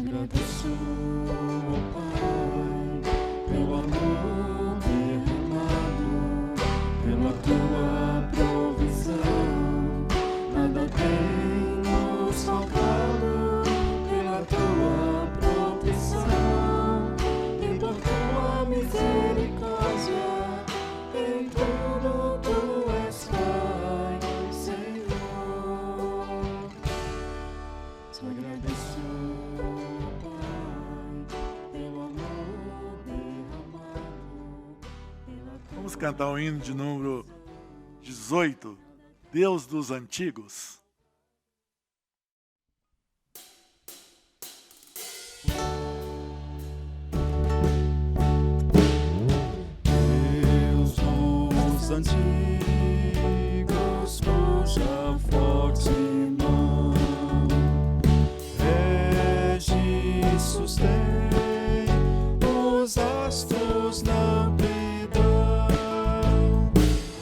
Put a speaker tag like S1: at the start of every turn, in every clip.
S1: agradeço, ó Pai, pelo amor derramado, pela tua provisão. Nada tem nos faltado, pela tua proteção e por tua misericórdia. Em tudo tu és Pai, Senhor. Só agradeço, Pai, pelo amor derramado, pela tua...
S2: Vamos cantar o hino de número 18, Deus dos Antigos.
S1: Deus dos antigos, cuja forte mão rege e sustém os astros na amplidão.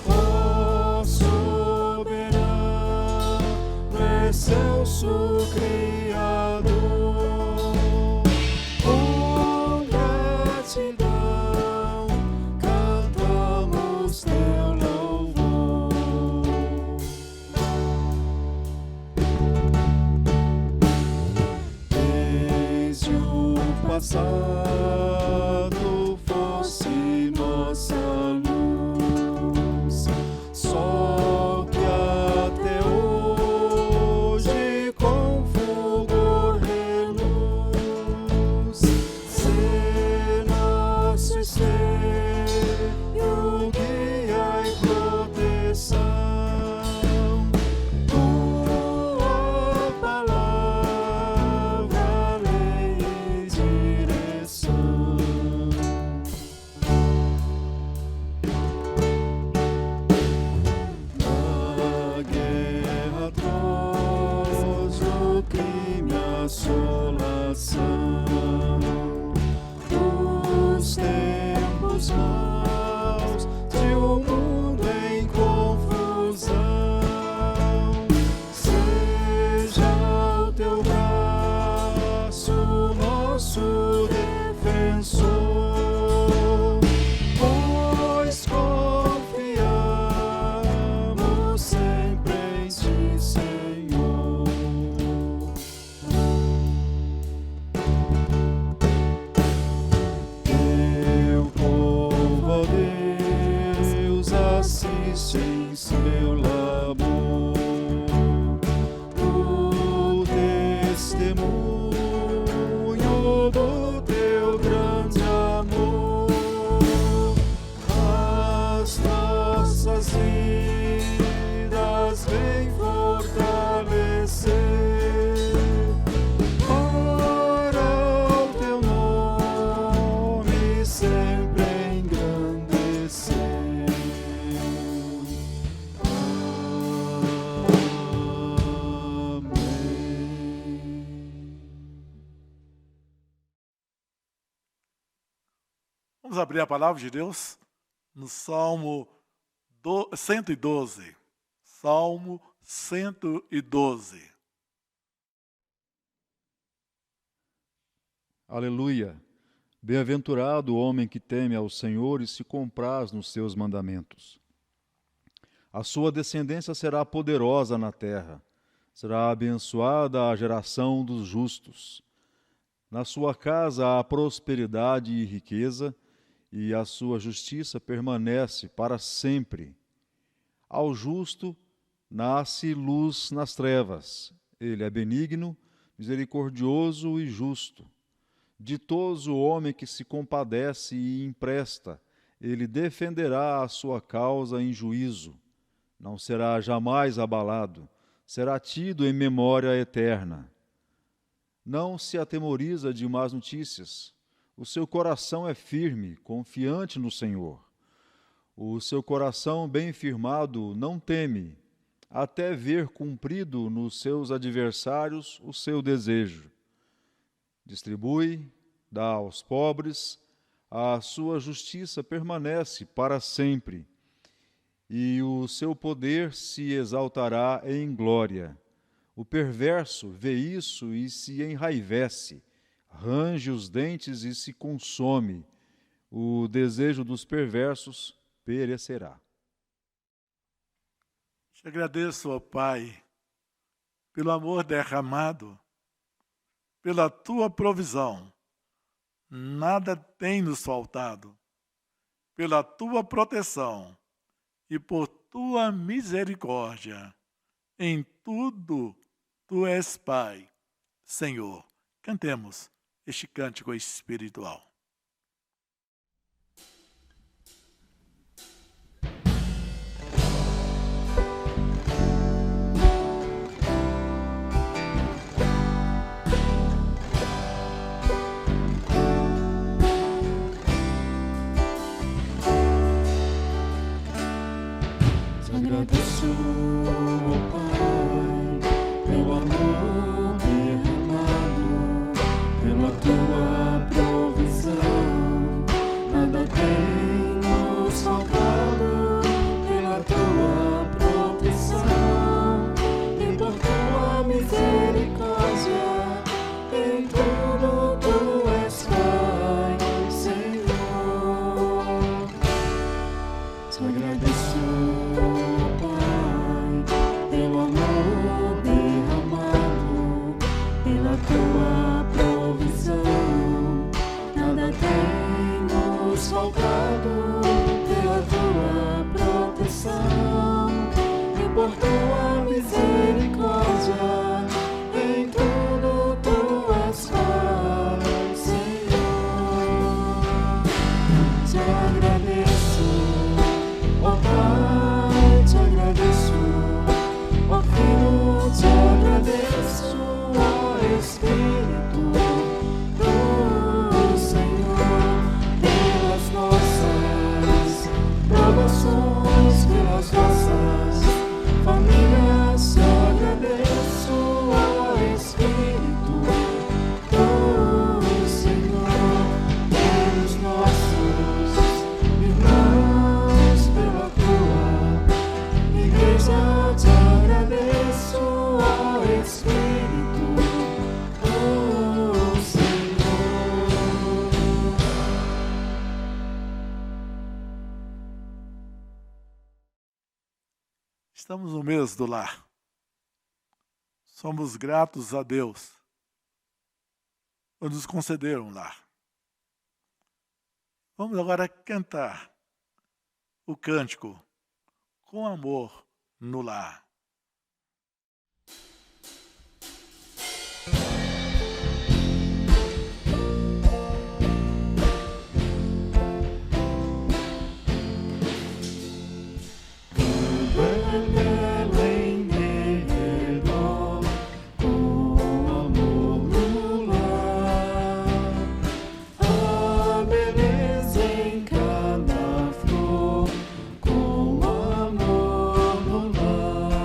S1: Ó soberano, excelso Criador, com gratidão cantamos teu louvor. Desde o passado fosse nossa luz, sol que até hoje com fulgor reluz. Sê nosso esteio, guia e proteção. Tua palavra, lei e direção. Na guerra atroz, o crime, a assolação, os tempos maus de um mundo em confusão. Seja o teu braço nosso defensor, pois confiamos sempre em ti, Senhor. Teu povo, ó Deus, assiste em seu labor, o testemunho do teu grande amor. As nossas vidas vem fortalecer para o teu nome sempre engrandecer. Amém.
S2: Vamos abrir a palavra de Deus no Salmo 112. Salmo 112.
S3: Aleluia! Bem-aventurado o homem que teme ao Senhor e se compraz nos seus mandamentos. A sua descendência será poderosa na terra, será abençoada a geração dos justos. Na sua casa há prosperidade e riqueza, e a sua justiça permanece para sempre. Ao justo nasce luz nas trevas. Ele é benigno, misericordioso e justo. Ditoso o homem que se compadece e empresta, ele defenderá a sua causa em juízo. Não será jamais abalado, será tido em memória eterna. Não se atemoriza de más notícias. O seu coração é firme, confiante no Senhor. O seu coração bem firmado não teme, até ver cumprido nos seus adversários o seu desejo. Distribui, dá aos pobres, a sua justiça permanece para sempre, e o seu poder se exaltará em glória. O perverso vê isso e se enraivece, range os dentes e se consome. O desejo dos perversos perecerá.
S2: Te agradeço, ó Pai, pelo amor derramado, pela tua provisão. Nada tem nos faltado, pela tua proteção e por tua misericórdia. Em tudo tu és Pai, Senhor. Cantemos este cântico espiritual.
S1: Agradeço, ó Pai, pelo amor derramado, pela tua provisão. Nada tem nos faltado, pela tua proteção e por tua misericórdia. Em tudo tu és Pai, Senhor. Te agradeço, tua provisão. Nada tem nos faltado, pela tua proteção e por tua misericórdia. Em tudo tu és Pai, Senhor. Te agradeço, ó Pai, te agradeço, ó Filho, te agradeço, ó Espírito do Senhor, pelas nossas provações, pelas nossas famílias. Te agradeço, ó Espírito do Senhor, pelos nossos irmãos, pela tua igreja. Te agradeço, ó Espírito do Senhor.
S2: Estamos no mês do lar. Somos gratos a Deus por nos conceder um lar. Vamos agora cantar o cântico Com Amor no Lar.
S1: Com amor no lar.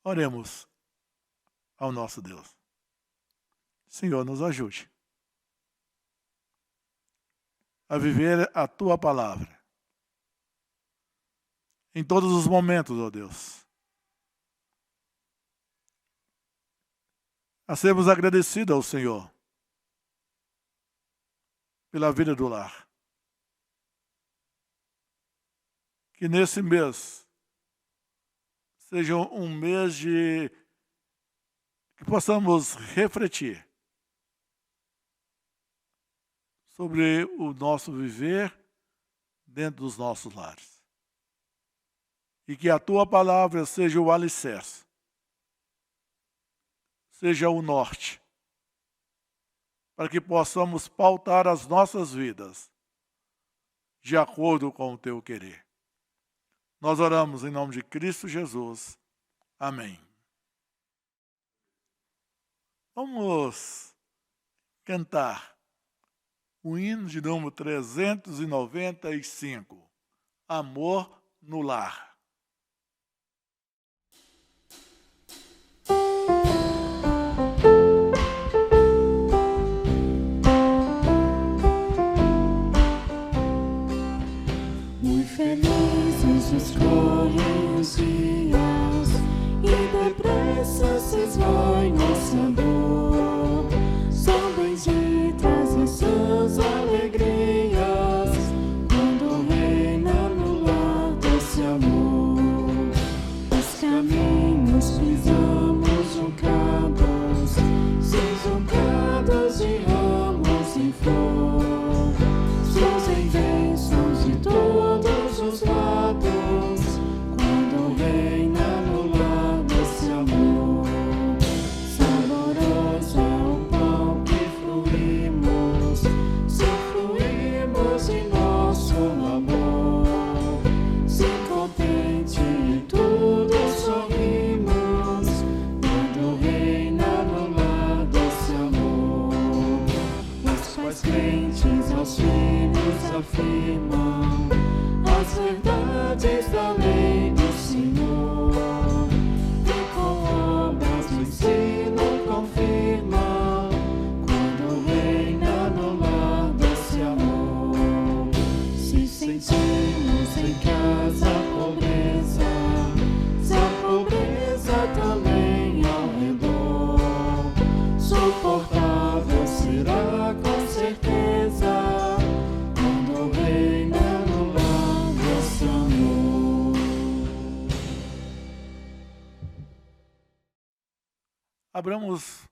S2: Oremos ao nosso Deus. Senhor, nos ajude a viver a Tua palavra em todos os momentos, ó Deus. A sermos agradecidos ao Senhor pela vida do lar. Que nesse mês seja um mês de que possamos refletir sobre o nosso viver dentro dos nossos lares. E que a Tua palavra seja o alicerce, seja o norte, para que possamos pautar as nossas vidas de acordo com o Teu querer. Nós oramos em nome de Cristo Jesus. Amém. Vamos cantar o hino de número 395, Amor no Lar.
S1: Muito felizes discorrem os dias e depressa se esvai nossa dor. São benditas as suas alegrias quando reina no lar desse amor. Os caminhos pisamos juncados, juncados de ramos em flor. Seus invenções de todos os lados, quando reina no lar desse amor. Saboroso é o pão que fruímos, se fluímos em nosso amor. Se contente em tudo sorrimos, quando reina no lar desse amor. Os pais crentes aos filhos afirmam as verdades da lei do Senhor, e com obras do ensino confirmam, quando reina no lar desse amor. Se sentimos em casa a pobreza, se a pobreza também ao redor, suportável será com certeza, quando reina no lar desse amor.
S2: Abramos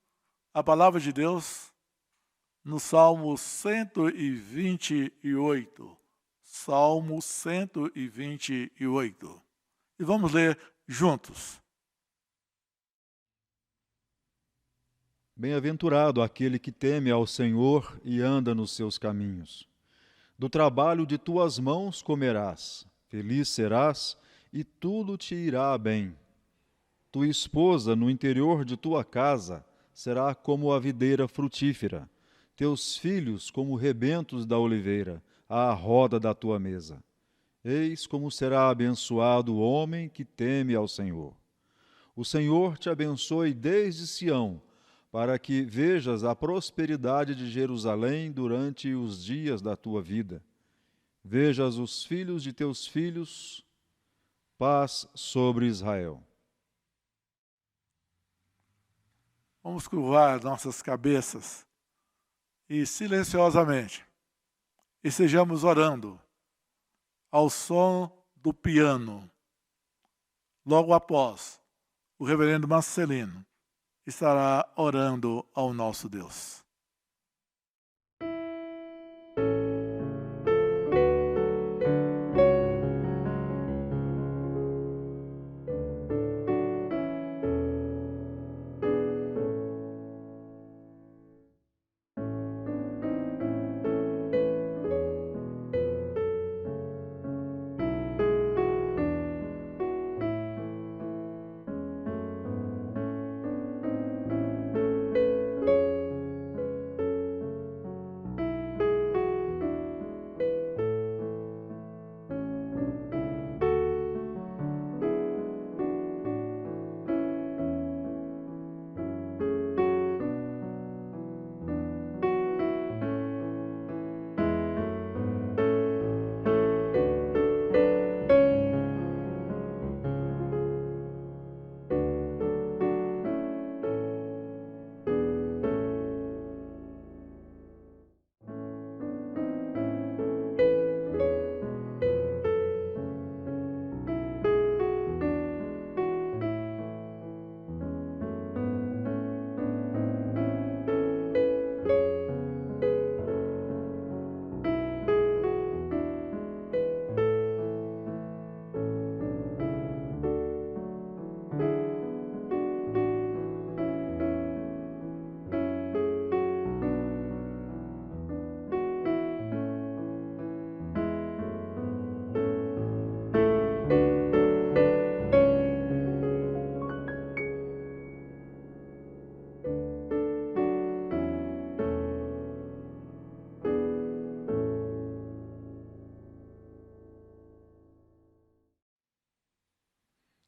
S2: a palavra de Deus no Salmo 128. Salmo 128. E vamos ler juntos.
S3: Bem-aventurado aquele que teme ao Senhor e anda nos seus caminhos. Do trabalho de tuas mãos comerás, feliz serás e tudo te irá bem. Tua esposa no interior de tua casa será como a videira frutífera, teus filhos como rebentos da oliveira, à roda da tua mesa. Eis como será abençoado o homem que teme ao Senhor. O Senhor te abençoe desde Sião, para que vejas a prosperidade de Jerusalém durante os dias da tua vida. Vejas os filhos de teus filhos, paz sobre Israel.
S2: Vamos curvar nossas cabeças e silenciosamente estejamos orando ao som do piano. Logo após, o reverendo Marcelino estará orando ao nosso Deus.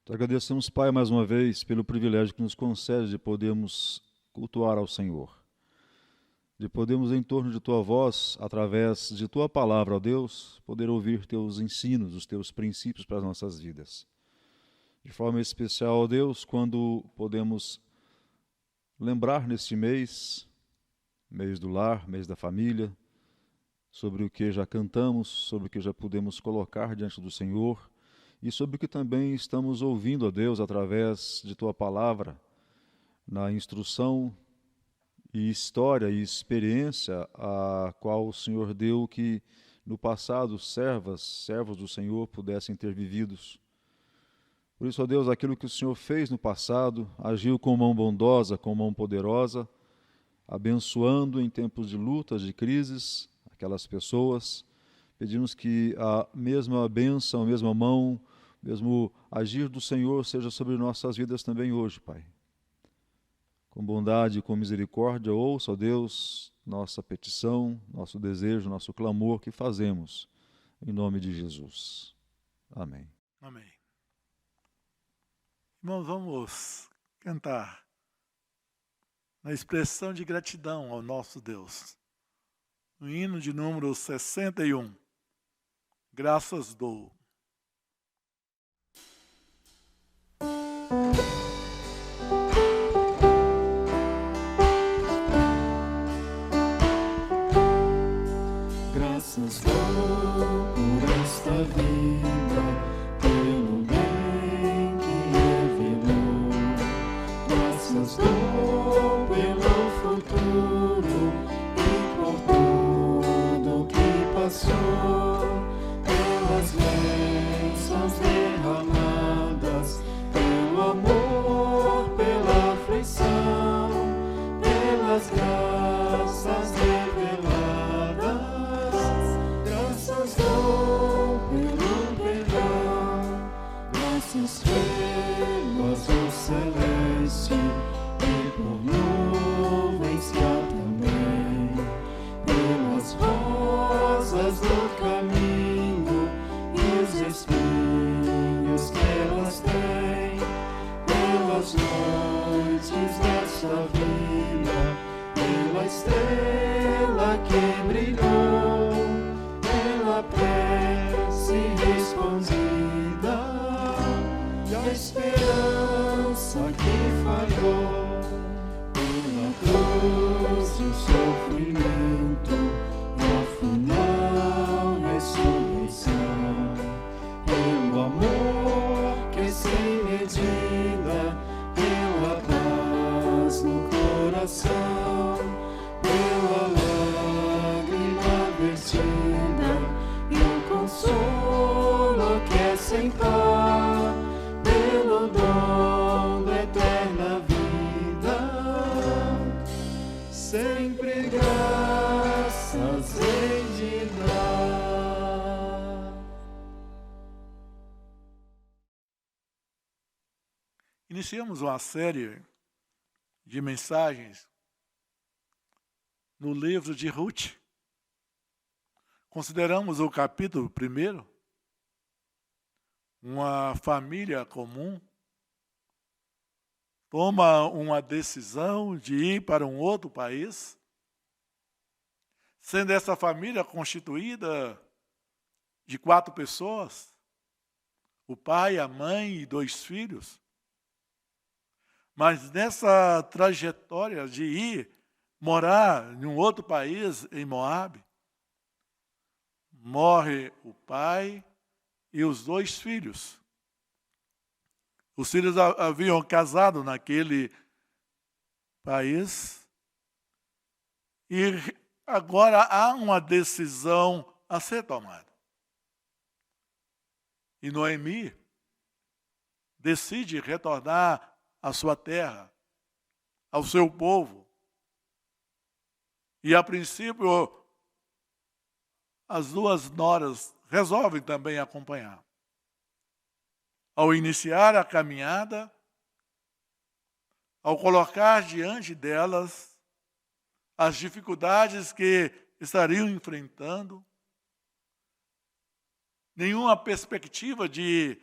S3: Te agradecemos, Pai, mais uma vez, pelo privilégio que nos concede de podermos cultuar ao Senhor, de podermos, em torno de Tua voz, através de Tua palavra, ó Deus, poder ouvir Teus ensinos, os Teus princípios para as nossas vidas. De forma especial, ó Deus, quando podemos lembrar neste mês do lar, mês da família, sobre o que já cantamos, sobre o que já pudemos colocar diante do Senhor, e sobre o que também estamos ouvindo, ó Deus, através de Tua palavra, na instrução e história e experiência a qual o Senhor deu que no passado servos do Senhor pudessem ter vividos. Por isso, ó Deus, aquilo que o Senhor fez no passado, agiu com mão bondosa, com mão poderosa, abençoando em tempos de lutas, de crises, aquelas pessoas. Pedimos que a mesma bênção, a mesma mão, o mesmo agir do Senhor seja sobre nossas vidas também hoje, Pai. Com bondade e com misericórdia, ouça, ó Deus, nossa petição, nosso desejo, nosso clamor que fazemos, em nome de Jesus. Amém.
S2: Amém. Irmãos, vamos cantar na expressão de gratidão ao nosso Deus. No hino de número 61, Graças Dou.
S1: Graças dou por esta vida, pelo bem que revelou. Graças dou pelo futuro e por tudo que passou, pelas bênçãos derramadas, pelo amor, pela aflição, pelas graças reveladas. Graças dou pelo perdão, graças pelo azul celeste e por nuvens que há também, pelas rosas do caminho e os espinhos que elas têm, pelas noites desta vida, pela estrela que brilhou, pela prece respondida e a esperança que falhou, pela cruz e o sofrimento e a final ressurreição, pelo amor que é sem medida, pela paz no coração, pela lágrima vertida e o consolo que é sem par, pelo dom da eterna vida, sempre graças hei de dar.
S2: Iniciamos uma série de mensagens no livro de Ruth. Consideramos o capítulo 1, uma família comum toma uma decisão de ir para um outro país, sendo essa família constituída de 4 pessoas, o pai, a mãe e 2 filhos. Mas nessa trajetória de ir morar em um outro país, em Moabe, morre o pai e os 2 filhos. Os filhos haviam casado naquele país e agora há uma decisão a ser tomada. E Noemi decide retornar à sua terra, ao seu povo. E a princípio, as 2 noras resolvem também acompanhar. Ao iniciar a caminhada, ao colocar diante delas as dificuldades que estariam enfrentando, nenhuma perspectiva de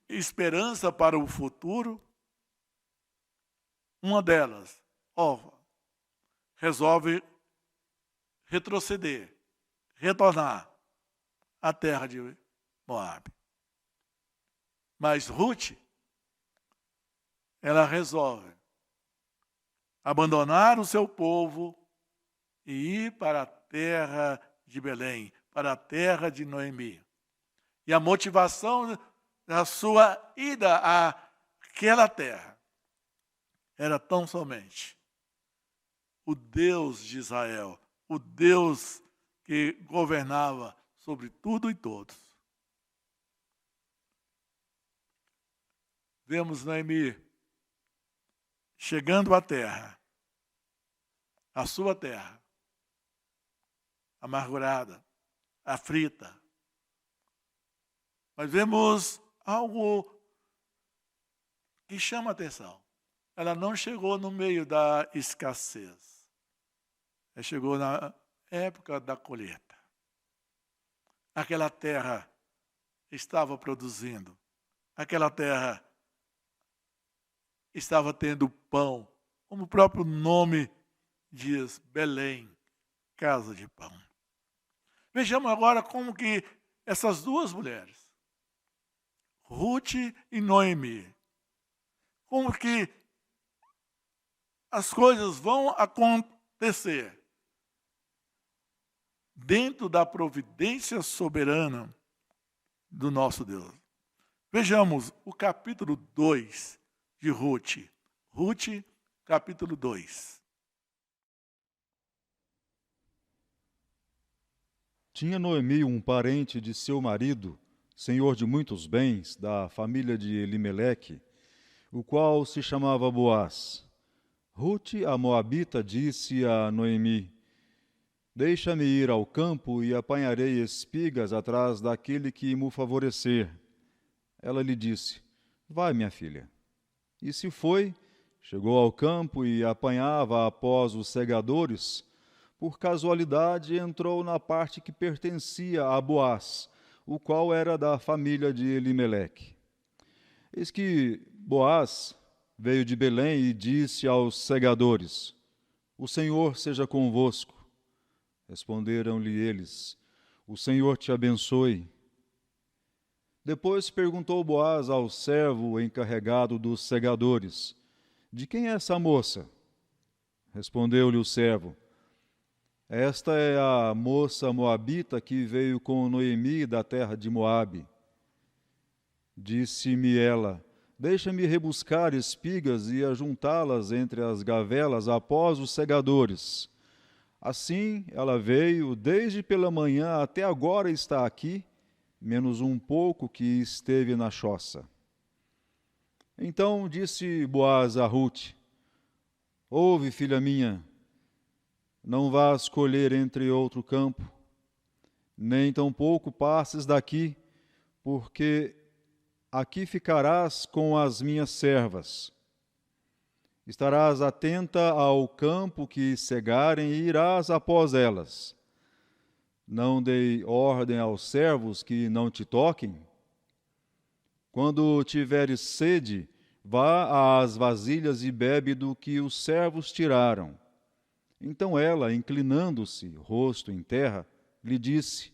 S2: esperança para o futuro. Uma delas, resolve retroceder, retornar à terra de Moabe. Mas Ruth, ela resolve abandonar o seu povo e ir para a terra de Belém, para a terra de Noemi. E a motivação da sua ida àquela terra era tão somente o Deus de Israel, o Deus que governava sobre tudo e todos. Vemos Noemi chegando à terra, a sua terra, amargurada, aflita. Mas vemos algo que chama a atenção. Ela não chegou no meio da escassez. Ela chegou na época da colheita. Aquela terra estava produzindo. Aquela terra estava tendo pão, como o próprio nome diz, Belém, casa de pão. Vejamos agora como que essas duas mulheres, Ruth e Noemi, como que as coisas vão acontecer dentro da providência soberana do nosso Deus. Vejamos o capítulo 2 de Ruth. Ruth, capítulo 2.
S3: Tinha Noemi um parente de seu marido, senhor de muitos bens, da família de Elimeleque, o qual se chamava Boaz. Ruth, a moabita, disse a Noemi: Deixa-me ir ao campo e apanharei espigas atrás daquele que me favorecer. Ela lhe disse: Vai, minha filha. E se foi, chegou ao campo e apanhava após os segadores. Por casualidade, entrou na parte que pertencia a Boaz, o qual era da família de Elimeleque. Eis que Boaz veio de Belém e disse aos segadores: O Senhor seja convosco. Responderam-lhe eles: O Senhor te abençoe. Depois perguntou Boaz ao servo encarregado dos segadores: De quem é essa moça? Respondeu-lhe o servo: Esta é a moça moabita que veio com Noemi da terra de Moabe. Disse-me ela: Deixa-me rebuscar espigas e ajuntá-las entre as gavelas após os segadores. Assim ela veio, desde pela manhã até agora está aqui, menos um pouco que esteve na choça. Então disse Boaz a Ruth: Ouve, filha minha, não vás colher entre outro campo, nem tampouco passes daqui, porque aqui ficarás com as minhas servas. Estarás atenta ao campo que cegarem e irás após elas. Não dei ordem aos servos que não te toquem? Quando tiveres sede, vá às vasilhas e bebe do que os servos tiraram. Então ela, inclinando-se, rosto em terra, lhe disse: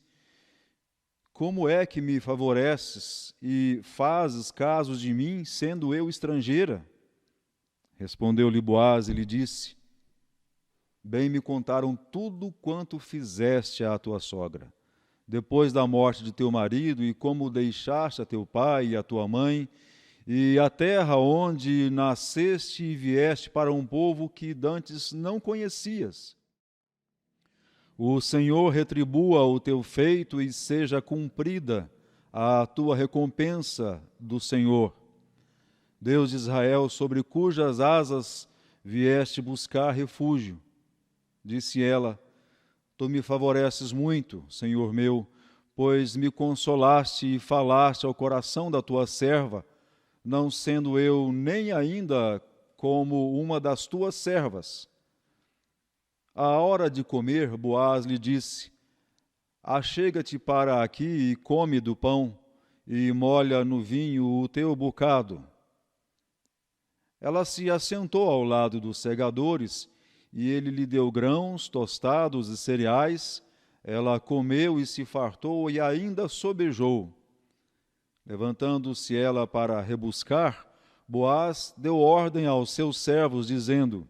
S3: Como é que me favoreces e fazes caso de mim, sendo eu estrangeira? Respondeu-lhe Boaz e lhe disse: Bem me contaram tudo quanto fizeste à tua sogra, depois da morte de teu marido, e como deixaste a teu pai e a tua mãe, e a terra onde nasceste e vieste para um povo que dantes não conhecias. O Senhor retribua o teu feito e seja cumprida a tua recompensa do Senhor, Deus de Israel, sobre cujas asas vieste buscar refúgio. Disse ela: Tu me favoreces muito, Senhor meu, pois me consolaste e falaste ao coração da tua serva, não sendo eu nem ainda como uma das tuas servas. À hora de comer, Boaz lhe disse: Achega-te para aqui e come do pão, e molha no vinho o teu bocado. Ela se assentou ao lado dos segadores, e ele lhe deu grãos, tostados e cereais. Ela comeu e se fartou, e ainda sobejou. Levantando-se ela para rebuscar, Boaz deu ordem aos seus servos, dizendo: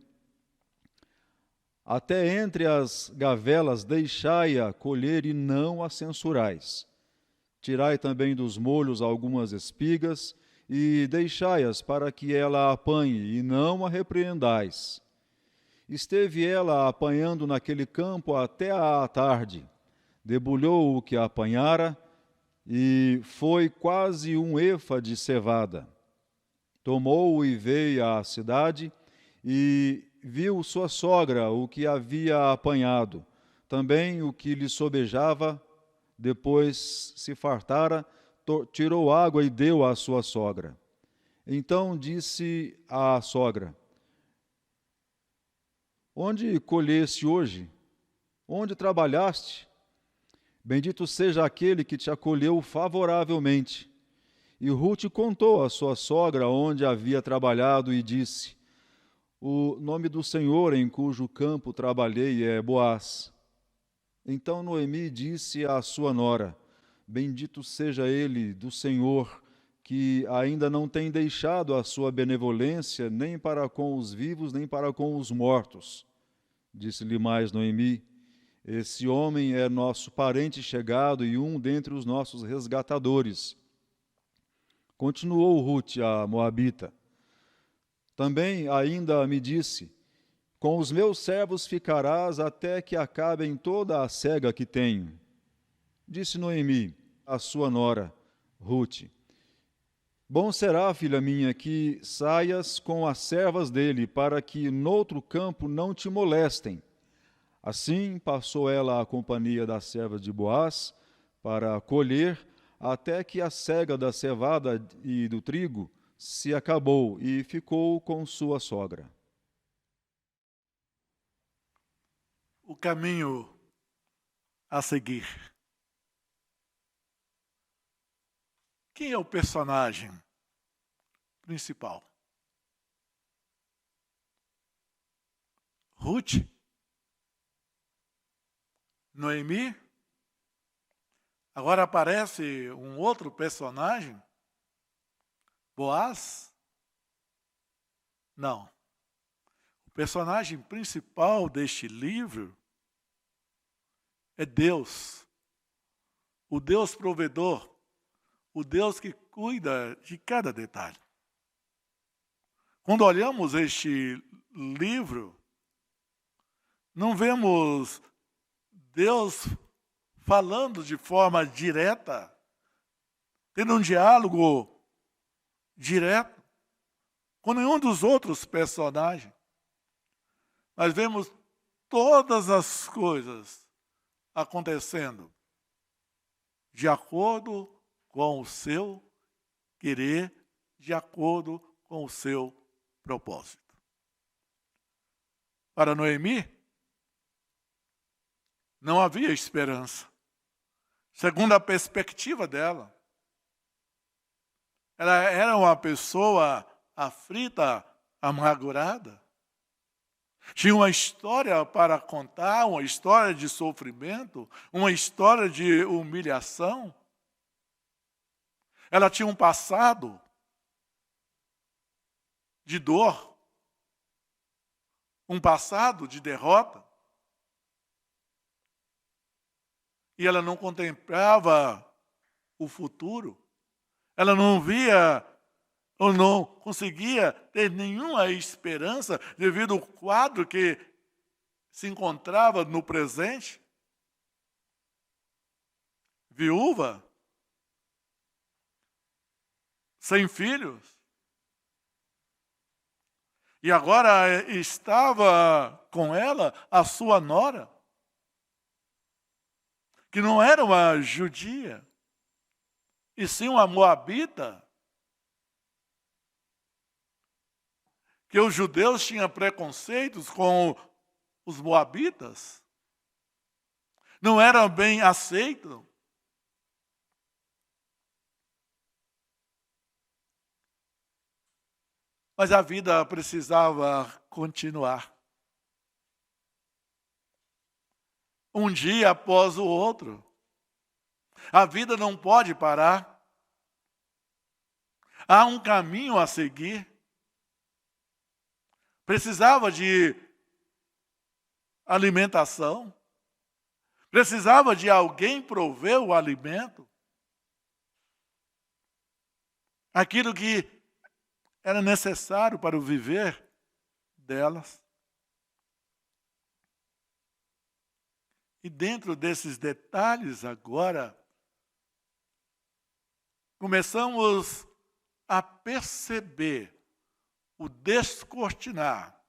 S3: até entre as gavelas deixai-a colher e não a censurais. Tirai também dos molhos algumas espigas e deixai-as para que ela a apanhe e não a repreendais. Esteve ela apanhando naquele campo até à tarde. Debulhou o que apanhara e foi quase um efa de cevada. Tomou-o e veio à cidade e viu sua sogra o que havia apanhado, também o que lhe sobejava. Depois se fartara, tirou água e deu à sua sogra. Então disse à sogra: onde colheste hoje? Onde trabalhaste? Bendito seja aquele que te acolheu favoravelmente. E Rute contou à sua sogra onde havia trabalhado e disse: o nome do Senhor em cujo campo trabalhei é Boaz. Então Noemi disse à sua nora: bendito seja ele do Senhor, que ainda não tem deixado a sua benevolência nem para com os vivos, nem para com os mortos. Disse-lhe mais Noemi: esse homem é nosso parente chegado e um dentre os nossos resgatadores. Continuou Rute, a moabita: também ainda me disse: com os meus servos ficarás até que acabem toda a sega que tenho. Disse Noemi à sua nora, Rute: bom será, filha minha, que saias com as servas dele, para que noutro campo não te molestem. Assim passou ela a companhia das servas de Boaz para colher, até que a sega da cevada e do trigo se acabou, e ficou com sua sogra.
S2: O caminho a seguir. Quem é o personagem principal? Rute? Noemi? Agora aparece um outro personagem? Boaz? Não. O personagem principal deste livro é Deus. O Deus provedor. O Deus que cuida de cada detalhe. Quando olhamos este livro, não vemos Deus falando de forma direta, tendo um diálogo direto com nenhum dos outros personagens. Nós vemos todas as coisas acontecendo de acordo com o seu querer, de acordo com o seu propósito. Para Noemi, não havia esperança. Segundo a perspectiva dela, ela era uma pessoa aflita, amargurada. Tinha uma história para contar, uma história de sofrimento, uma história de humilhação. Ela tinha um passado de dor, um passado de derrota. E ela não contemplava o futuro. Ela não via ou não conseguia ter nenhuma esperança devido ao quadro que se encontrava no presente. Viúva, sem filhos. E agora estava com ela a sua nora, que não era uma judia, e sim uma moabita, que os judeus tinham preconceitos com os moabitas, não eram bem aceitos. Mas a vida precisava continuar. Um dia após o outro. A vida não pode parar. Há um caminho a seguir. Precisava de alimentação. Precisava de alguém prover o alimento. Aquilo que era necessário para o viver delas. E dentro desses detalhes agora, começamos a perceber o descortinar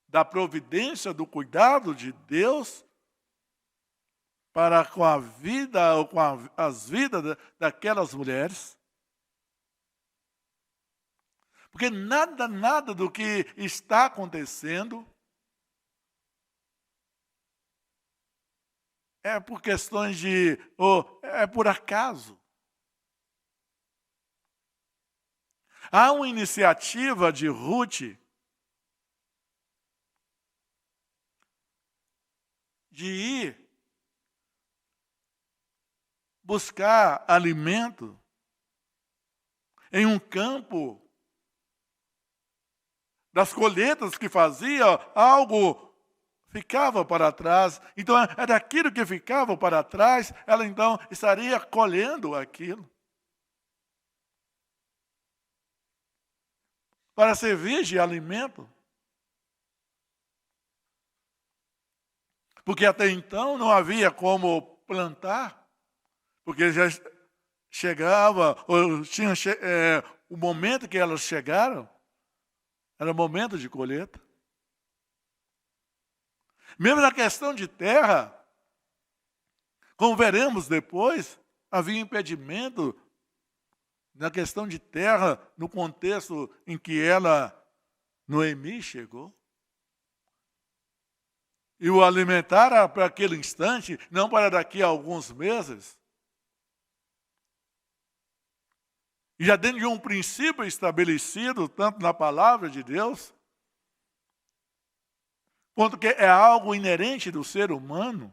S2: da providência, do cuidado de Deus para com a vida ou com as vidas daquelas mulheres. Porque nada do que está acontecendo é por questões de, ou é por acaso. Há uma iniciativa de Ruth de ir buscar alimento em um campo das colheitas que fazia, algo ficava para trás. Então, era aquilo que ficava para trás, ela então estaria colhendo aquilo. Para servir de alimento. Porque até então não havia como plantar, porque já chegava, ou tinha o momento que elas chegaram, era o momento de colheita. Mesmo na questão de terra, como veremos depois, havia impedimento na questão de terra, no contexto em que Noemi chegou. E o alimentar era para aquele instante, não para daqui a alguns meses. E já dentro de um princípio estabelecido, tanto na palavra de Deus, quanto que é algo inerente do ser humano,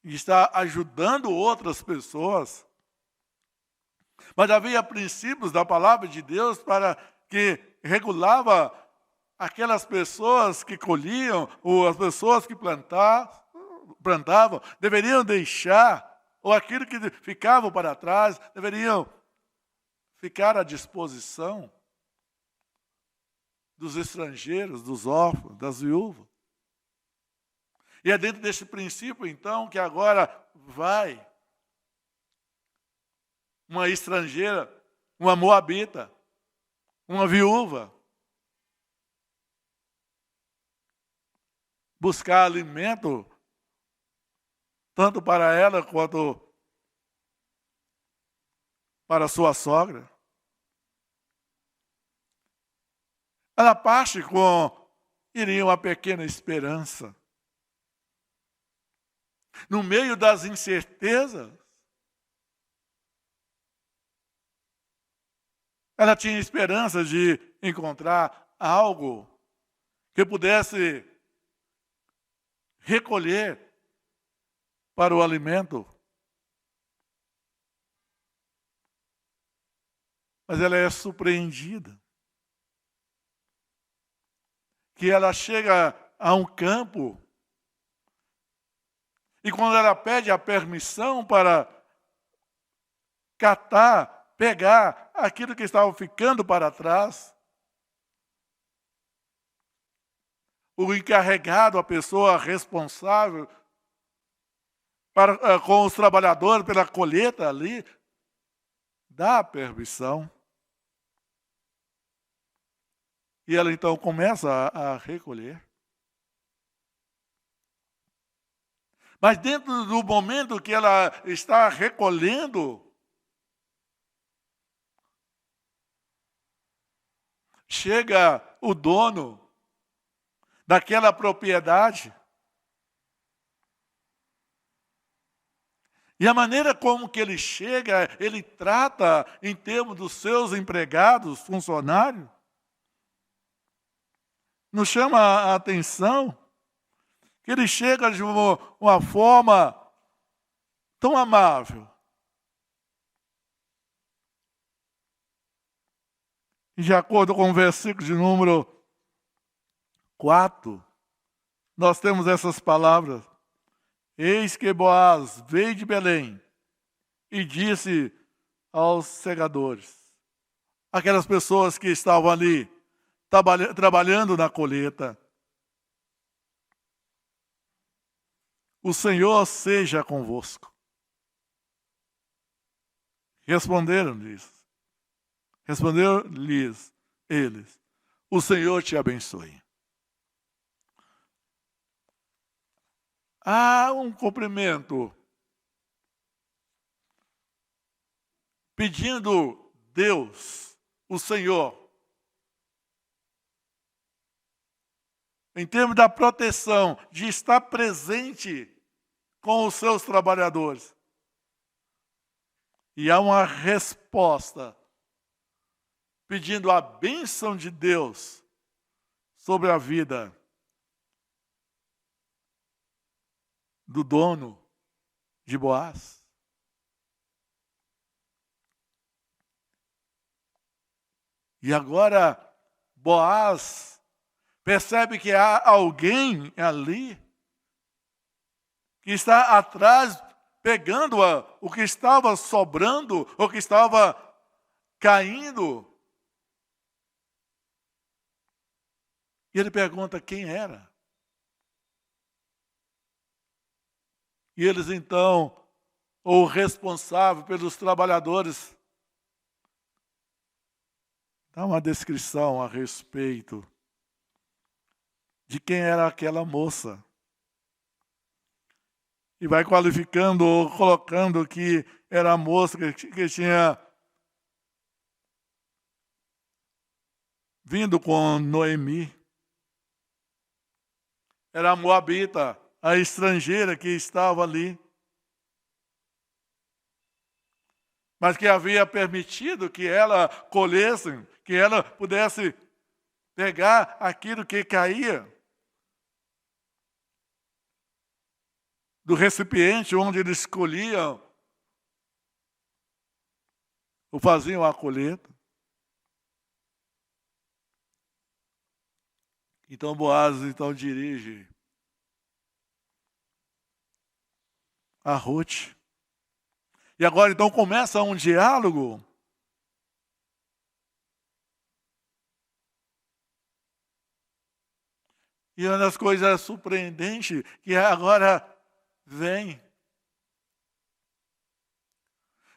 S2: e está ajudando outras pessoas. Mas havia princípios da palavra de Deus para que regulava aquelas pessoas que colhiam, ou as pessoas que plantavam, deveriam deixar, ou aquilo que ficava para trás, deveriam ficar à disposição dos estrangeiros, dos órfãos, das viúvas. E é dentro desse princípio, então, que agora vai uma estrangeira, uma moabita, uma viúva, buscar alimento, tanto para ela quanto para sua sogra. Ela parte iria uma pequena esperança. No meio das incertezas, ela tinha esperança de encontrar algo que pudesse recolher para o alimento. Mas ela é surpreendida. Que ela chega a um campo e quando ela pede a permissão para catar, pegar aquilo que estava ficando para trás, o encarregado, a pessoa responsável com os trabalhadores pela colheita ali, dá a permissão. E ela então começa a recolher. Mas dentro do momento que ela está recolhendo, chega o dono daquela propriedade E a maneira como que ele chega, ele trata em termos dos seus empregados, funcionários, nos chama a atenção que ele chega de uma forma tão amável. E de acordo com o versículo de número 4, nós temos essas palavras. Eis que Boaz veio de Belém e disse aos segadores, aquelas pessoas que estavam ali trabalhando na colheita, o Senhor seja convosco. Responderam-lhes eles, o Senhor te abençoe. Há um cumprimento pedindo Deus, o Senhor, em termos da proteção, de estar presente com os seus trabalhadores. E há uma resposta pedindo a bênção de Deus sobre a vida do dono de Boaz. E agora Boaz percebe que há alguém ali que está atrás, pegando o que estava sobrando, o que estava caindo. E ele pergunta quem era. E eles então, o responsável pelos trabalhadores, dá uma descrição a respeito de quem era aquela moça. E vai qualificando, ou colocando que era a moça que tinha vindo com Noemi. Era a moabita, a estrangeira que estava ali. Mas que havia permitido que ela colhesse, que ela pudesse pegar aquilo que caía do recipiente onde eles escolhiam ou faziam a colheita. Então Boaz dirige a Ruth. E agora então começa um diálogo. E uma das coisas surpreendentes que agora vem.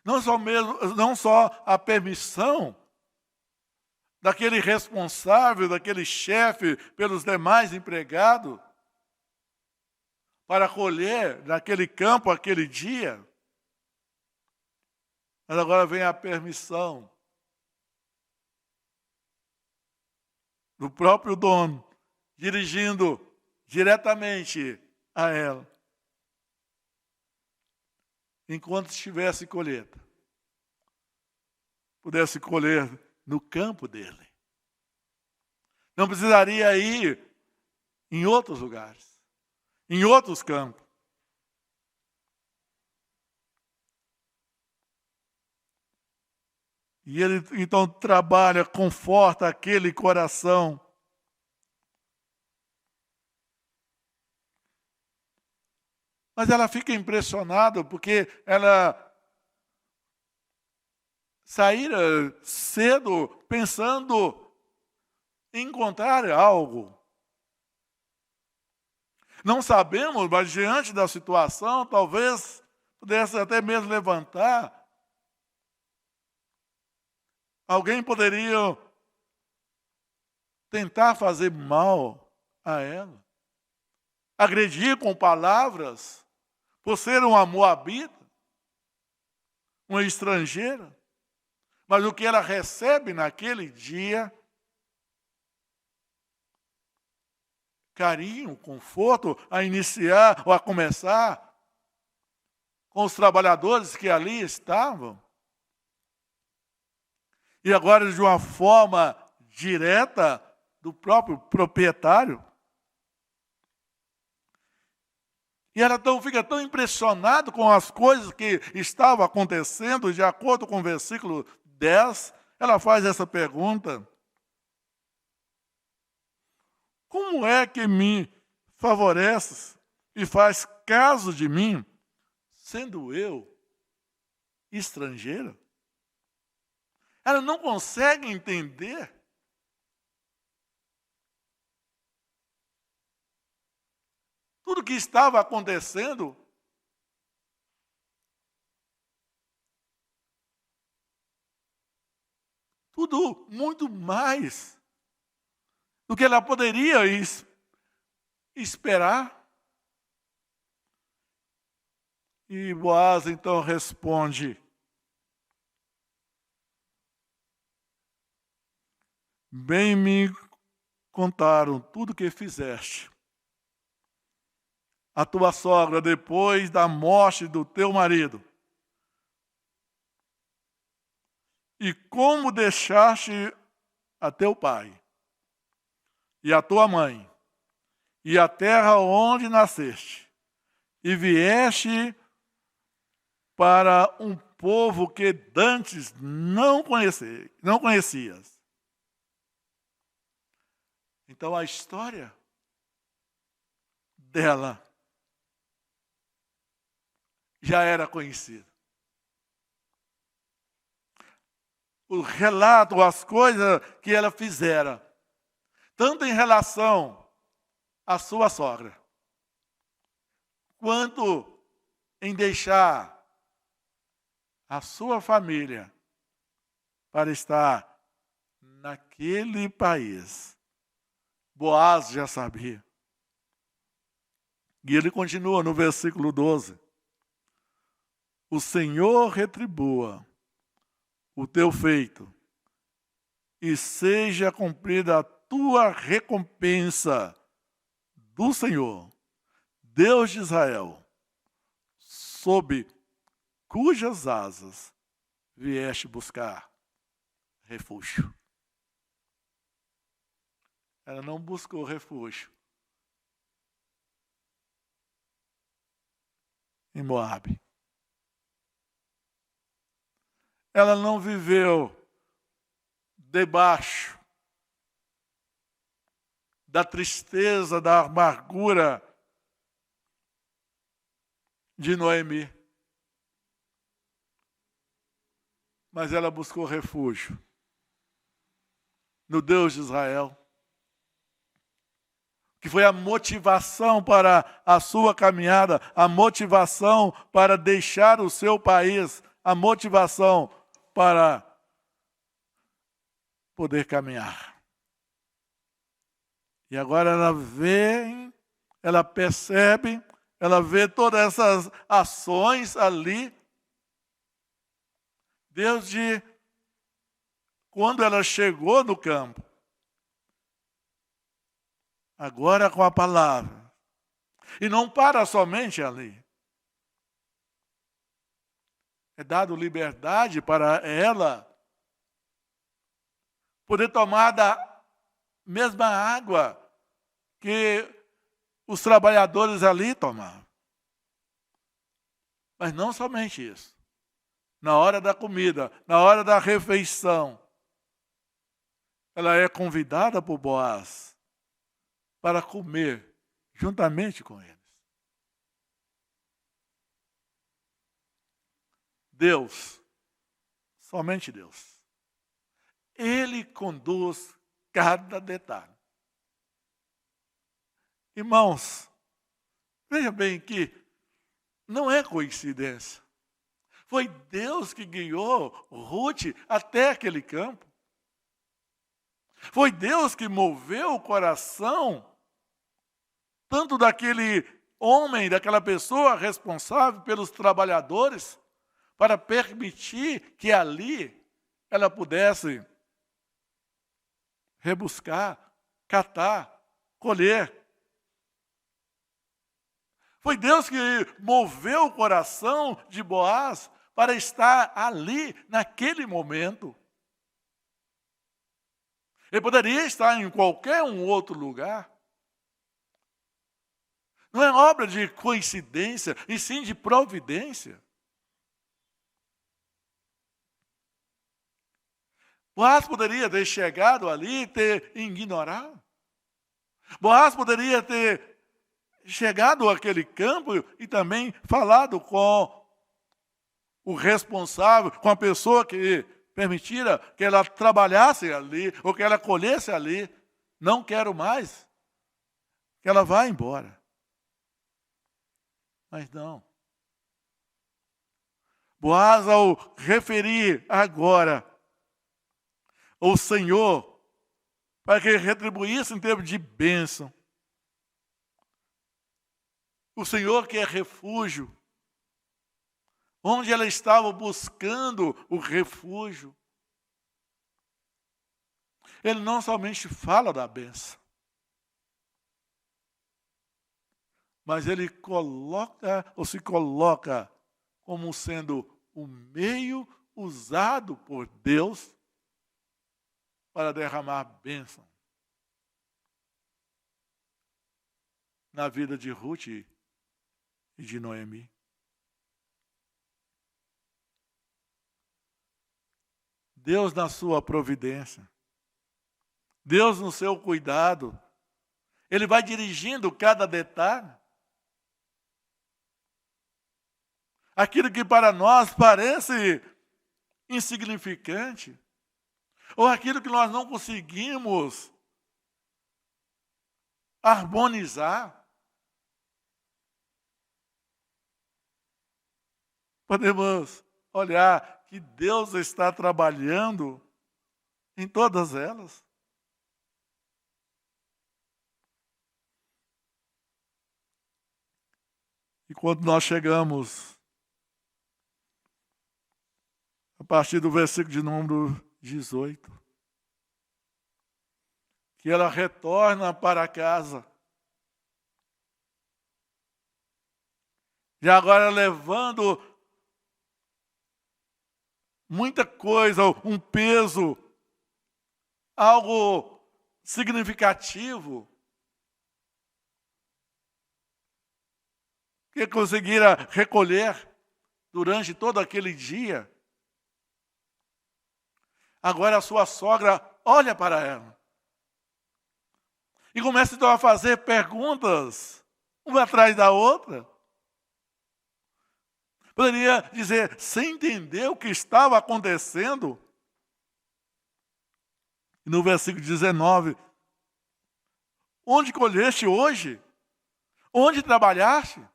S2: Não só a permissão daquele responsável, daquele chefe pelos demais empregados, para colher naquele campo, aquele dia. Mas agora vem a permissão do próprio dono, dirigindo diretamente a ela. Enquanto estivesse colheita, pudesse colher no campo dele. Não precisaria ir em outros lugares, em outros campos. E ele então trabalha, conforta aquele coração. Mas ela fica impressionada porque ela saíra cedo pensando em encontrar algo. Não sabemos, mas diante da situação, talvez pudesse até mesmo levantar. Alguém poderia tentar fazer mal a ela, agredir com palavras, por ser uma moabita, uma estrangeira. Mas o que ela recebe naquele dia, carinho, conforto, a iniciar ou a começar com os trabalhadores que ali estavam. E agora, de uma forma direta do próprio proprietário. E ela fica tão impressionada com as coisas que estavam acontecendo, de acordo com o versículo 10, ela faz essa pergunta: como é que me favoreces e faz caso de mim, sendo eu estrangeira? Ela não consegue entender tudo que estava acontecendo. Tudo muito mais do que ela poderia esperar. E Boaz então responde: bem me contaram tudo que fizeste. A tua sogra, depois da morte do teu marido, e como deixaste a teu pai, e a tua mãe, e a terra onde nasceste, e vieste para um povo que dantes não conhecias. Então a história dela já era conhecida. O relato, as coisas que ela fizera, tanto em relação à sua sogra, quanto em deixar a sua família para estar naquele país. Boaz já sabia. E ele continua no versículo 12. O Senhor retribua o teu feito e seja cumprida a tua recompensa do Senhor, Deus de Israel, sob cujas asas vieste buscar refúgio. Ela não buscou refúgio em Moabe. Ela não viveu debaixo da tristeza, da amargura de Noemi. Mas ela buscou refúgio no Deus de Israel, que foi a motivação para a sua caminhada, a motivação para deixar o seu país, a motivação para poder caminhar. E agora ela vê, ela percebe, ela vê todas essas ações ali. Desde quando ela chegou no campo, agora com a palavra. E não para somente ali. É dado liberdade para ela poder tomar da mesma água que os trabalhadores ali tomavam. Mas não somente isso. Na hora da comida, na hora da refeição, ela é convidada por Boaz para comer juntamente com eles. Deus, somente Deus, Ele conduz cada detalhe. Irmãos, veja bem que não é coincidência. Foi Deus que guiou Ruth até aquele campo. Foi Deus que moveu o coração tanto daquele homem, daquela pessoa responsável pelos trabalhadores, para permitir que ali ela pudesse rebuscar, catar, colher. Foi Deus que moveu o coração de Boaz para estar ali, naquele momento. Ele poderia estar em qualquer outro lugar. Não é obra de coincidência, e sim de providência. Boaz poderia ter chegado ali e ter ignorado. Boaz poderia ter chegado àquele campo e também falado com o responsável, com a pessoa que permitira que ela trabalhasse ali, ou que ela colhesse ali. Não quero mais. Que ela vá embora. Mas não. Boaz, ao referir agora o Senhor, para que ele retribuísse em termos de bênção, o Senhor que é refúgio, onde ela estava buscando o refúgio, ele não somente fala da bênção, mas ele se coloca como sendo o meio usado por Deus para derramar bênção na vida de Ruth e de Noemi. Deus na sua providência, Deus no seu cuidado, Ele vai dirigindo cada detalhe. Aquilo que para nós parece insignificante, ou aquilo que nós não conseguimos harmonizar, podemos olhar que Deus está trabalhando em todas elas. E quando nós chegamos a partir do versículo de número 18, que ela retorna para casa, já agora levando muita coisa, um peso, algo significativo, que conseguira recolher durante todo aquele dia. Agora a sua sogra olha para ela e começa então a fazer perguntas, uma atrás da outra. Poderia dizer, sem entender o que estava acontecendo. E no versículo 19, onde colheste hoje? Onde trabalhaste?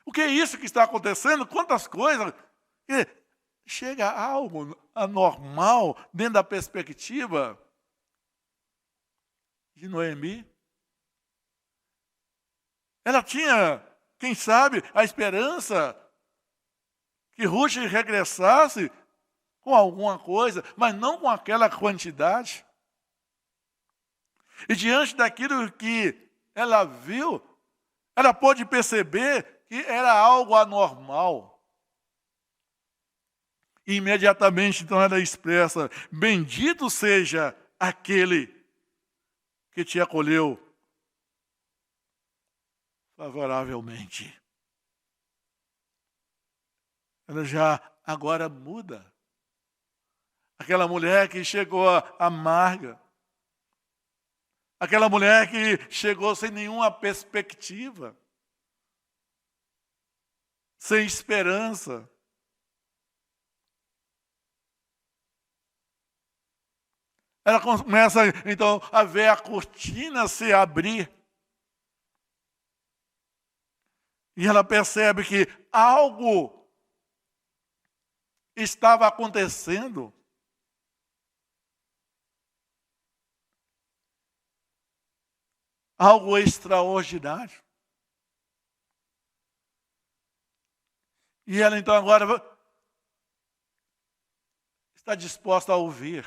S2: O que é isso que está acontecendo? Quantas coisas? Chega algo anormal dentro da perspectiva de Noemi. Ela tinha, quem sabe, a esperança que Ruth regressasse com alguma coisa, mas não com aquela quantidade. E diante daquilo que ela viu, ela pôde perceber que era algo anormal. E imediatamente, então, ela expressa, bendito seja aquele que te acolheu favoravelmente. Ela já agora muda. Aquela mulher que chegou amarga. Aquela mulher que chegou sem nenhuma perspectiva. Sem esperança. Ela começa, então, a ver a cortina se abrir. E ela percebe que algo estava acontecendo. Algo extraordinário. E ela, então, agora está disposta a ouvir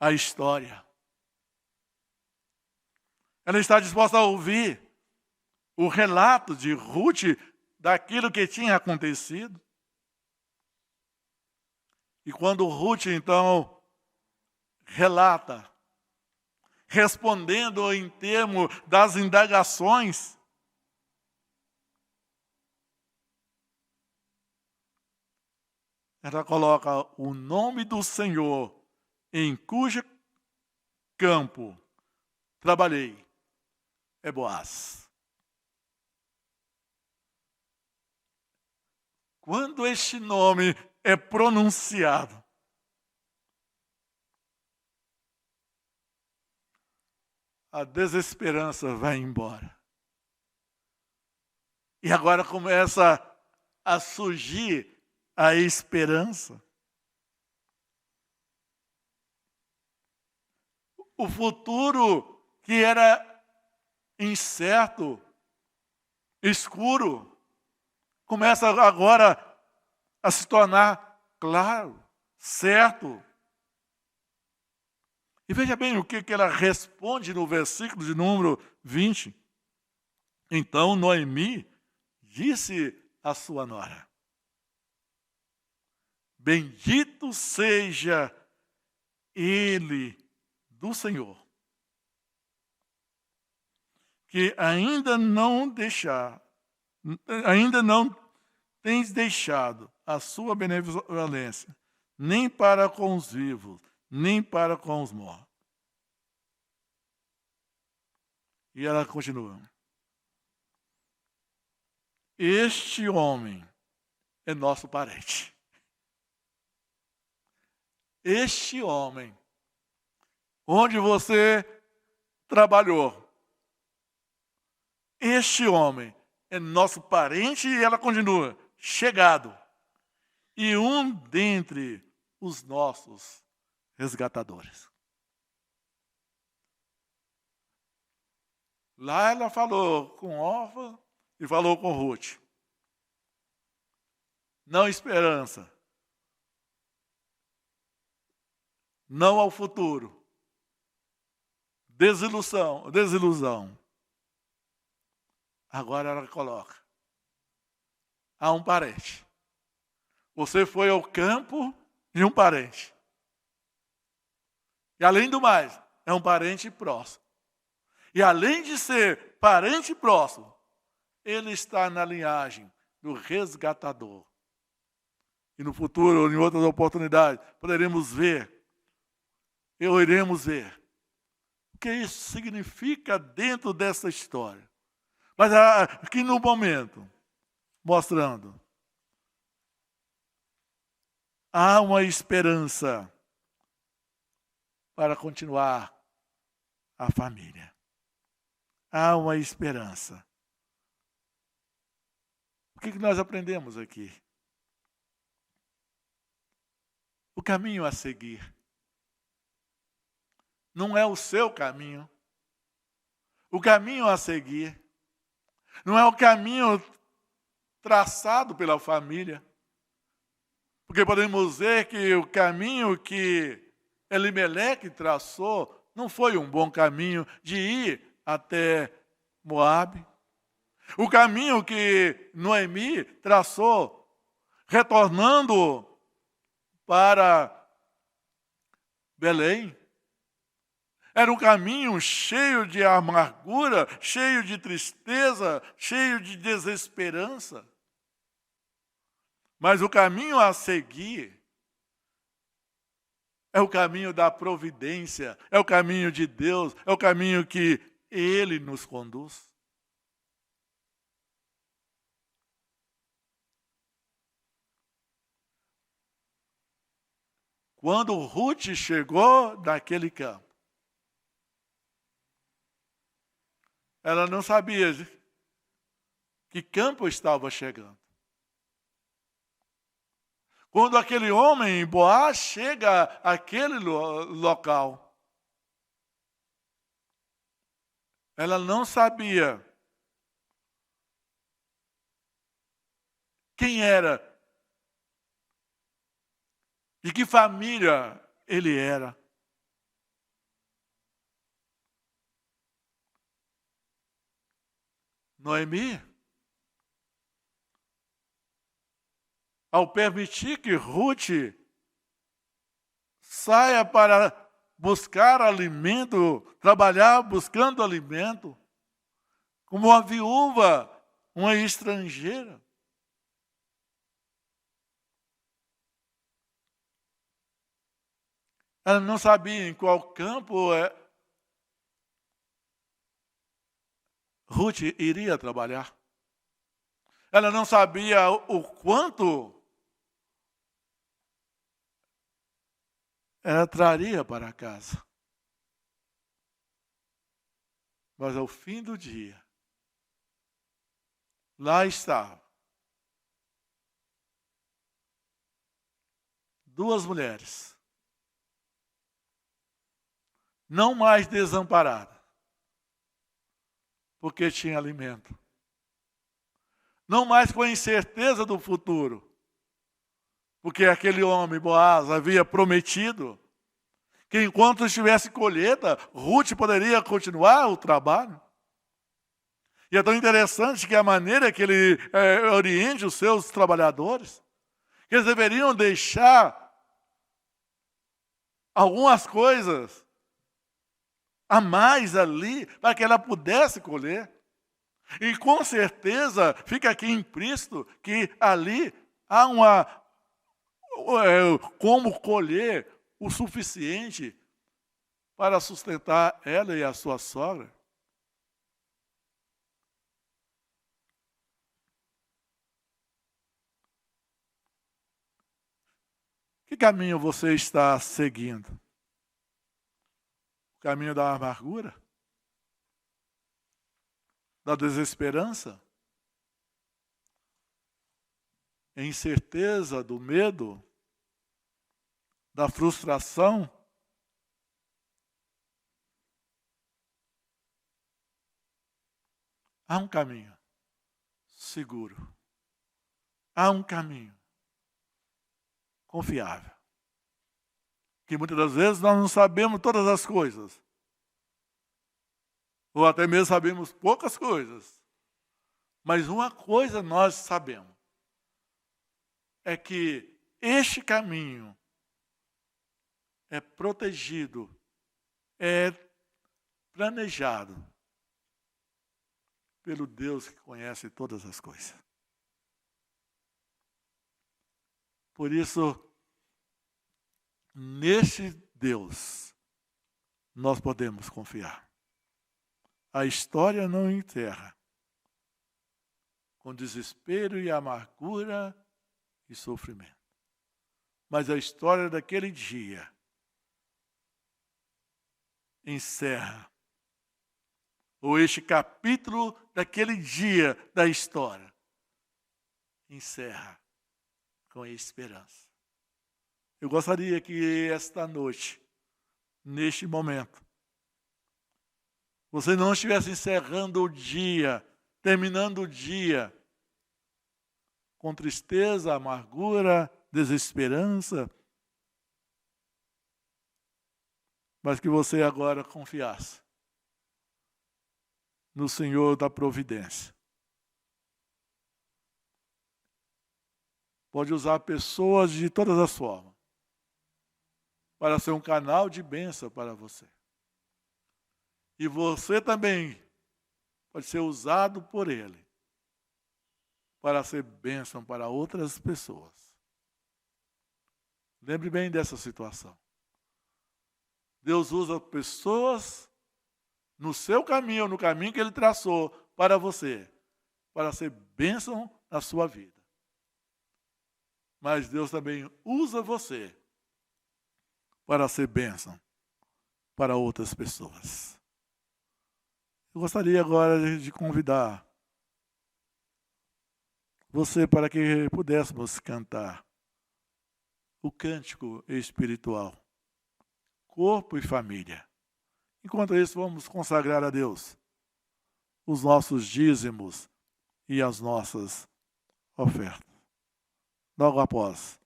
S2: a história. Ela está disposta a ouvir o relato de Ruth daquilo que tinha acontecido. E quando Ruth, então, relata, respondendo em termos das indagações, ela coloca o nome do Senhor em cujo campo trabalhei, é Boaz. Quando este nome é pronunciado, a desesperança vai embora. E agora começa a surgir a esperança. O futuro que era incerto, escuro, começa agora a se tornar claro, certo. E veja bem o que ela responde no versículo de número 20. Então Noemi disse à sua nora: bendito seja ele do Senhor, que ainda não tens deixado a sua benevolência, nem para com os vivos, nem para com os mortos. E ela continua: este homem é nosso parente. Este homem, onde você trabalhou, este homem é nosso parente, e ela continua, chegado, e um dentre os nossos resgatadores. Lá ela falou com Orfa e falou com Ruth. Não esperança. Não ao futuro. Desilusão. Agora ela coloca: há um parente. Você foi ao campo de um parente. E além do mais, é um parente próximo. E além de ser parente próximo, ele está na linhagem do resgatador. E no futuro, em outras oportunidades, iremos ver o que isso significa dentro dessa história. Mas aqui no momento, mostrando, há uma esperança para continuar a família. Há uma esperança. O que nós aprendemos aqui? O caminho a seguir não é o seu caminho. O caminho a seguir não é o caminho traçado pela família. Porque podemos ver que o caminho que Elimeleque traçou não foi um bom caminho de ir até Moabe. O caminho que Noemi traçou, retornando para Belém, era um caminho cheio de amargura, cheio de tristeza, cheio de desesperança. Mas o caminho a seguir é o caminho da providência, é o caminho de Deus, é o caminho que Ele nos conduz. Quando Ruth chegou naquele campo, ela não sabia que campo estava chegando. Quando aquele homem, Boaz, chega àquele local, ela não sabia quem era, de que família ele era. Noemi, ao permitir que Ruth saia para buscar alimento, trabalhar buscando alimento, como uma viúva, uma estrangeira. Ela não sabia em qual campo Ruth iria trabalhar. Ela não sabia o quanto ela traria para casa. Mas ao fim do dia, lá estava duas mulheres, não mais desamparadas, porque tinha alimento. Não mais com a incerteza do futuro, porque aquele homem, Boaz, havia prometido que enquanto estivesse colheita, Ruth poderia continuar o trabalho. E é tão interessante que a maneira que ele oriente os seus trabalhadores, que eles deveriam deixar algumas coisas a mais ali, para que ela pudesse colher. E com certeza, fica aqui implícito que ali há como colher o suficiente para sustentar ela e a sua sogra. Que caminho você está seguindo? O caminho da amargura? Da desesperança? A incerteza, do medo? Da frustração? Há um caminho seguro. Há um caminho confiável. Que muitas das vezes nós não sabemos todas as coisas. Ou até mesmo sabemos poucas coisas. Mas uma coisa nós sabemos. É que este caminho é protegido, é planejado pelo Deus que conhece todas as coisas. Por isso, neste Deus, nós podemos confiar. A história não enterra com desespero e amargura e sofrimento. Mas a história daquele dia encerra, ou este capítulo daquele dia da história encerra com esperança. Eu gostaria que esta noite, neste momento, você não estivesse encerrando o dia, terminando o dia com tristeza, amargura, desesperança, mas que você agora confiasse no Senhor da providência. Pode usar pessoas de todas as formas para ser um canal de bênção para você. E você também pode ser usado por Ele para ser bênção para outras pessoas. Lembre bem dessa situação. Deus usa pessoas no seu caminho, no caminho que Ele traçou para você, para ser bênção na sua vida. Mas Deus também usa você para ser bênção para outras pessoas. Eu gostaria agora de convidar você para que pudéssemos cantar o cântico espiritual, corpo e família. Enquanto isso, vamos consagrar a Deus os nossos dízimos e as nossas ofertas. Logo após,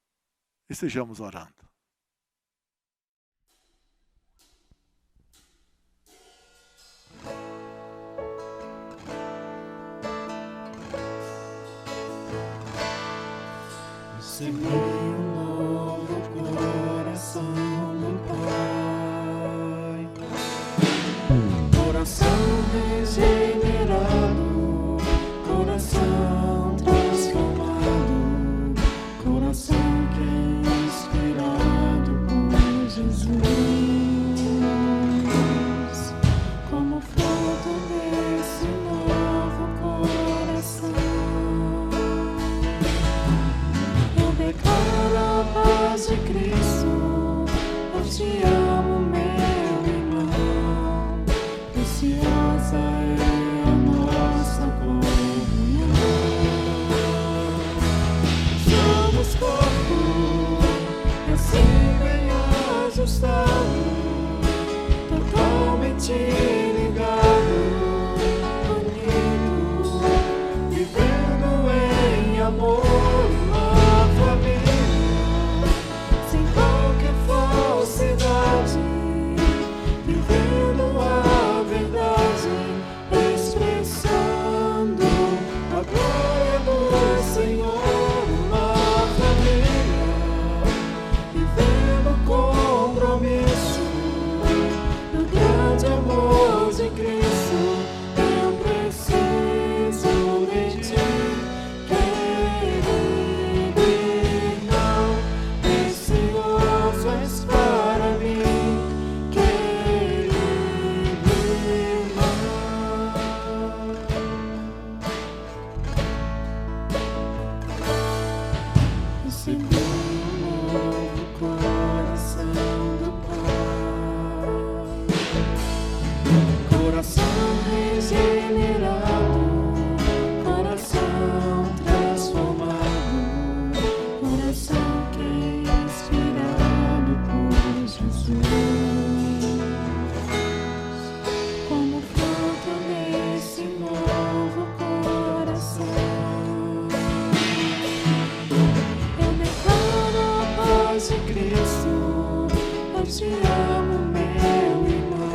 S2: estejamos orando.
S1: Semeie um novo coração do Pai, coração regenerado, coração transformado, coração que é inspirado por Jesus, como fruto desse novo coração. Eu declaro a paz de Cristo, eu te amo, meu irmão, preciosa é a nossa comunhão. Somos corpo, assim bem ajustado, totalmente ligado, unido, vivendo em amor, uma família, sem qualquer falsidade, vivendo a verdade, expressando a glória do Senhor, uma família, vivendo o compromisso do grande amor de Cristo. Eu preciso de ti, querido irmão, precioso és para mim, querido irmão. Recebi um novo coração do Pai, coração regenerado, coração transformado, coração que é inspirado por Jesus, como fruto desse novo coração. Eu declaro a paz de Cristo, eu te amo, meu irmão,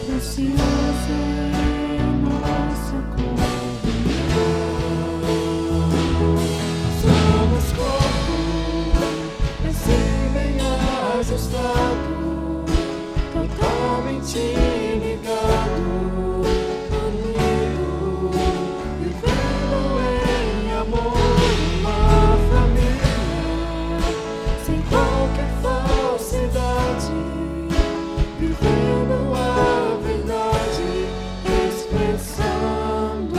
S1: preciosa é a nossa comunhão. Somos corpo, assim bem ajustado, totalmente ligado, unido, vivendo em amor, uma família, sem qualquer falsidade, vivendo a verdade, expressando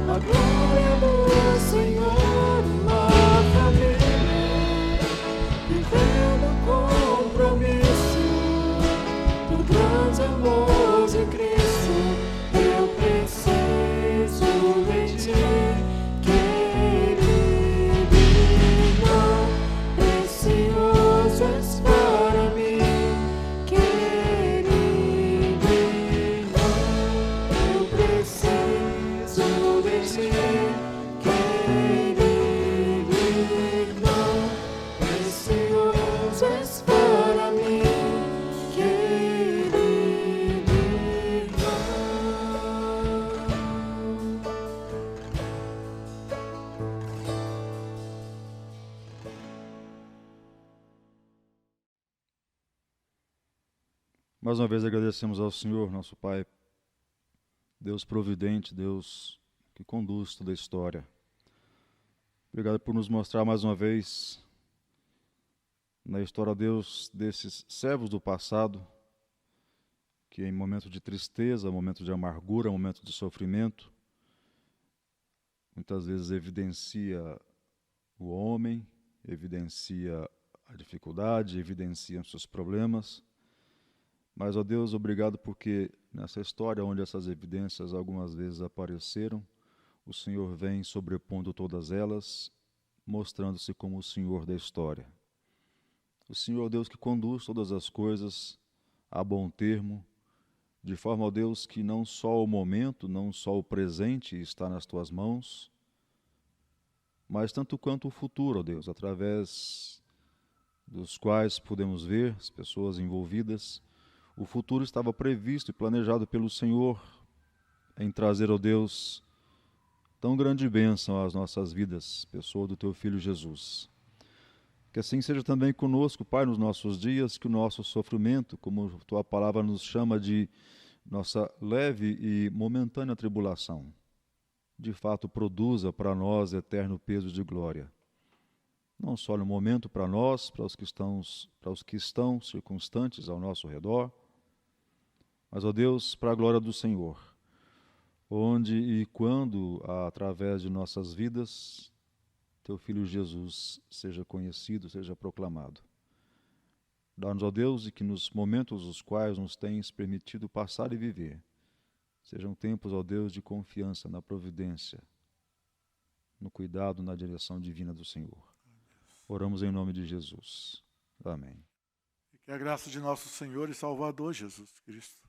S1: a glória do Senhor, uma família, vivendo o compromisso do grande amor de Cristo. Eu preciso de ti, querido irmão, precioso és para mim, querido irmão. Eu preciso de ti, querido irmão, precioso és para mim, querido irmão.
S3: Mais uma vez agradecemos ao Senhor, nosso Pai, Deus providente, Deus que conduz toda a história. Obrigado por nos mostrar mais uma vez na história, Deus, desses servos do passado, que em momento de tristeza, momento de amargura, momento de sofrimento, muitas vezes evidencia o homem, evidencia a dificuldade, evidencia os seus problemas. Mas, ó Deus, obrigado porque nessa história onde essas evidências algumas vezes apareceram, o Senhor vem sobrepondo todas elas, mostrando-se como o Senhor da história. O Senhor, Deus, que conduz todas as coisas a bom termo, de forma, ó Deus, que não só o momento, não só o presente está nas Tuas mãos, mas tanto quanto o futuro, ó Deus, através dos quais podemos ver as pessoas envolvidas. O futuro estava previsto e planejado pelo Senhor em trazer, ó Deus, tão grande bênção às nossas vidas, pessoa do Teu Filho Jesus. Que assim seja também conosco, Pai, nos nossos dias, que o nosso sofrimento, como Tua palavra nos chama de nossa leve e momentânea tribulação, de fato produza para nós eterno peso de glória. Não só no momento para nós, para os que estão circunstantes ao nosso redor, mas, ó Deus, para a glória do Senhor, onde e quando, através de nossas vidas, Teu Filho Jesus seja conhecido, seja proclamado. Dá-nos, ó Deus, e que nos momentos os quais nos tens permitido passar e viver, sejam tempos, ó Deus, de confiança na providência, no cuidado, na direção divina do Senhor. Oramos em nome de Jesus. Amém.
S2: E que a graça de nosso Senhor e Salvador Jesus Cristo,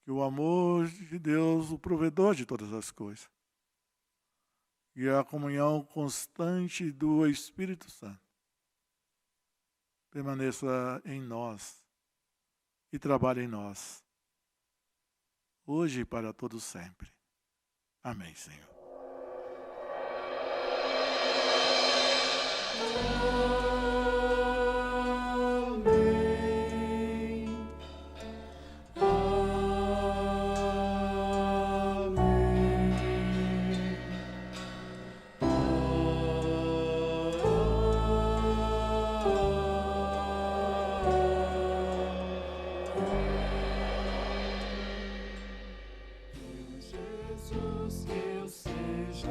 S2: que o amor de Deus, o provedor de todas as coisas, e a comunhão constante do Espírito Santo permaneça em nós e trabalhe em nós, hoje e para todos sempre. Amém, Senhor.
S1: Jesus, que eu seja